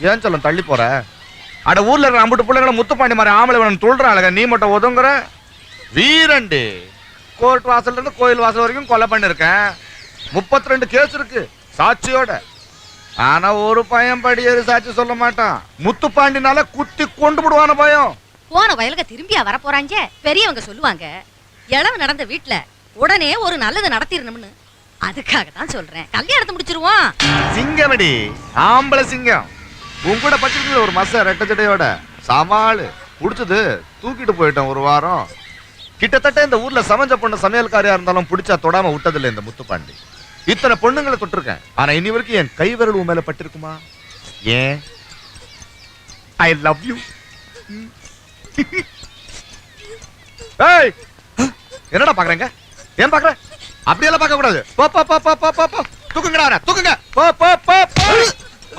ஏன் சொல்ல தள்ளி போற? அட ஊர்ல இருக்கிற அம்புட்டு பிள்ளைங்கள முத்துப்பாண்டி மாதிரி ஆம்பளை வேணும் துள்றாங்க, நீ மட்டும் ஒதுங்குற. வீரண்டு கோர்ட் வாசல்ல இருந்து கோயில் வாசல் வரைக்கும் கொலை பண்ணிருக்கேன். 32 கேஸ் இருக்கு சாட்சியோட. ஆனா ஒரு பையன் படியேறு சாட்சி சொல்ல மாட்டான். முத்துப்பாண்டினால குத்தி கொண்டு விடுவான பயம். போன வயலுக்கு திரும்பியா வர போறாங்க. பெரியவங்க சொல்லுவாங்க, இளவு நடந்த வீட்டுல உடனே ஒரு நல்லது நடத்திடணும்னு. அதுக்காக தான் சொல்றேன், கல்யாணத்தை முடிச்சிருவோம். சிங்கமடி ஆம்பளை சிங்கம். உன் கூட பச்சிருக்கீங்க ஒரு மச ரெட்ட ஜடையோட சமாளு புடிச்சது தூக்கிட்டு போயிட்டோம் ஒரு வாரம். கிட்டத்தட்ட இந்த ஊர்ல சமைஞ்ச பொண்ணு சமையல்காரியா இருந்தாலும் பிடிச்சா தொடாம விட்டதில்லை இந்த முத்துப்பாண்டி. இத்தனை பொண்ணுங்களை தொட்டிருக்கேன், ஆனா இனி வரைக்கும் என் கை விரல் உன் மேல பட்டிருக்குமா? ஏன்? I love you. ஏய், என்னடா பாக்குறீங்க? ஏன் பாக்குற? அப்படியெல்லாம் பார்க்க கூடாது. போ போ போ போ போ போ. தூக்குங்கடா, தூக்குங்க. போ போ போ.